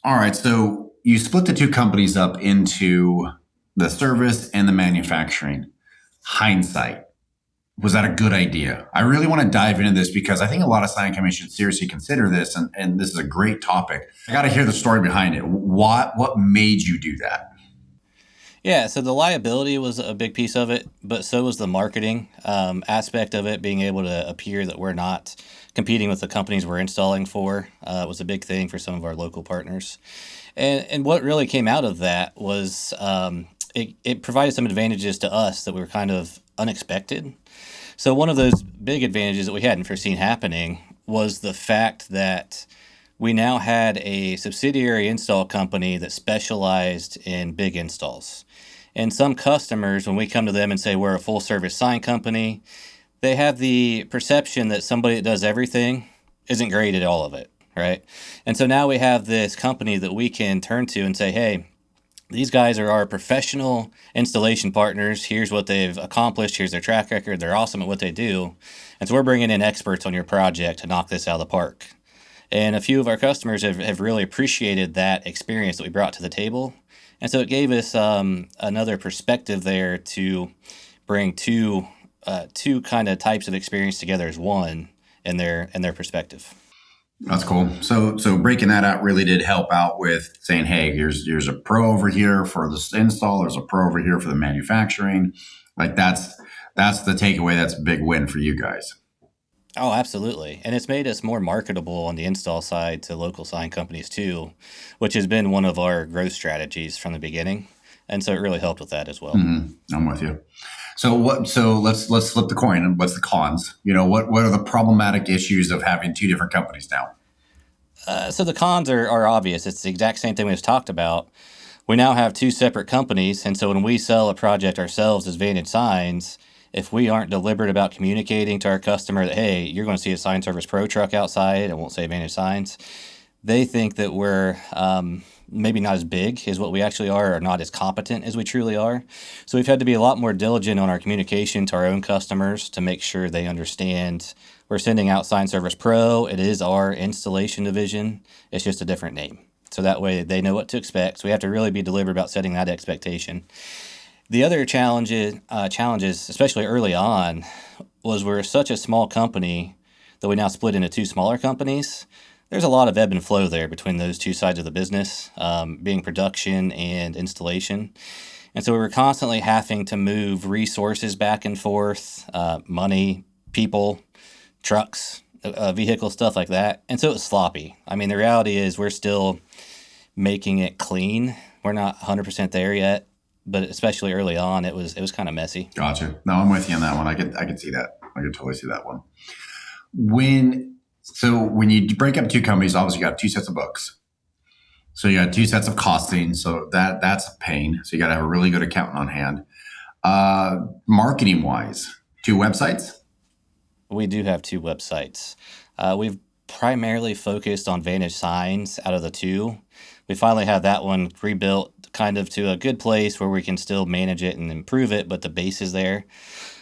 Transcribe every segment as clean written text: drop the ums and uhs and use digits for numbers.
All right. So you split the two companies up into the service and the manufacturing. Hindsight, was that a good idea? I really want to dive into this because I think a lot of sign companies should seriously consider this, and this is a great topic. I got to hear the story behind it. What made you do that? Yeah, so the liability was a big piece of it, but so was the marketing aspect of it, being able to appear that we're not competing with the companies we're installing for was a big thing for some of our local partners. And what really came out of that was it provided some advantages to us that were kind of unexpected. So one of those big advantages that we hadn't foreseen happening was the fact that we now had a subsidiary install company that specialized in big installs. And some customers, when we come to them and say we're a full service sign company, they have the perception that somebody that does everything isn't great at all of it, right? And so now we have this company that we can turn to and say, hey, these guys are our professional installation partners. Here's what they've accomplished. Here's their track record. They're awesome at what they do. And so we're bringing in experts on your project to knock this out of the park. And a few of our customers have really appreciated that experience that we brought to the table. And so it gave us another perspective there to bring two kind of types of experience together as one in their perspective. That's cool. So breaking that out really did help out with saying, hey, here's a pro over here for the install. There's a pro over here for the manufacturing. Like that's the takeaway. That's a big win for you guys. Oh, absolutely. And it's made us more marketable on the install side to local sign companies too, which has been one of our growth strategies from the beginning. And so it really helped with that as well. I'm with you. So what? So let's flip the coin. What's the cons? What are the problematic issues of having two different companies now? So the cons are obvious. It's the exact same thing we just talked about. We now have two separate companies. And so when we sell a project ourselves as Vantage Signs, if we aren't deliberate about communicating to our customer that, hey, you're going to see a Sign Service Pro truck outside, it won't say Vantage Signs, they think that we're maybe not as big as what we actually are or not as competent as we truly are. So we've had to be a lot more diligent on our communication to our own customers to make sure they understand we're sending out Sign Service Pro. It is our installation division. It's just a different name. So that way they know what to expect. So we have to really be deliberate about setting that expectation. The other challenges, especially early on, was we're such a small company that we now split into two smaller companies. There's a lot of ebb and flow there between those two sides of the business, being production and installation. And so we were constantly having to move resources back and forth, money, people, trucks, vehicles, stuff like that. And so it was sloppy. I mean, the reality is we're still making it clean. We're not 100% there yet, but especially early on, it was kind of messy. Gotcha. No, I'm with you on that one. I could see that. I could totally see that one. When you break up two companies, obviously you got two sets of books. So you got two sets of costing. So that's a pain. So you got to have a really good accountant on hand. Marketing wise, two websites. We do have two websites. We've primarily focused on Vantage Signs out of the two. We finally have that one rebuilt kind of to a good place where we can still manage it and improve it, but the base is there.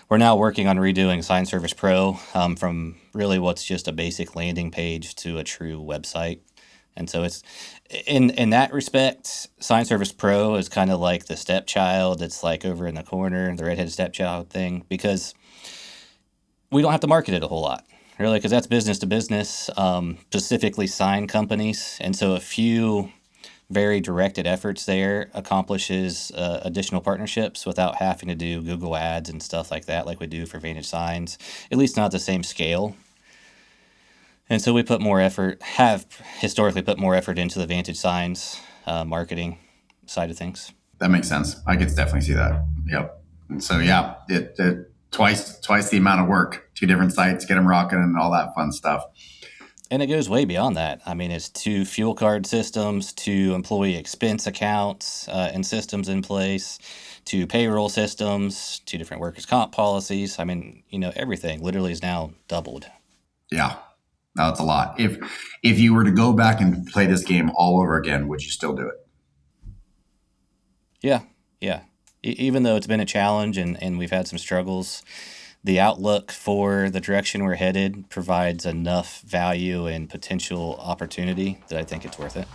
We're now working on redoing Sign Service Pro from really what's just a basic landing page to a true website. And so it's in that respect, Sign Service Pro is kind of like the stepchild. It's like over in the corner, the redheaded stepchild thing, because we don't have to market it a whole lot, really, because that's business to business, specifically sign companies. And so a few very directed efforts there accomplishes additional partnerships without having to do Google ads and stuff like that like we do for Vantage Signs, at least not the same scale. And so we have historically put more effort into the Vantage Signs marketing side of things. That makes sense. I could definitely see that. Yep. And so yeah, it twice the amount of work, two different sites, get them rocking and all that fun stuff. And it goes way beyond that. I mean, it's two fuel card systems, two employee expense accounts and systems in place, two payroll systems, two different workers' comp policies. I mean, everything literally is now doubled. Yeah, no, that's a lot. If you were to go back and play this game all over again, would you still do it? Yeah. Even though it's been a challenge and we've had some struggles, the outlook for the direction we're headed provides enough value and potential opportunity that I think it's worth it.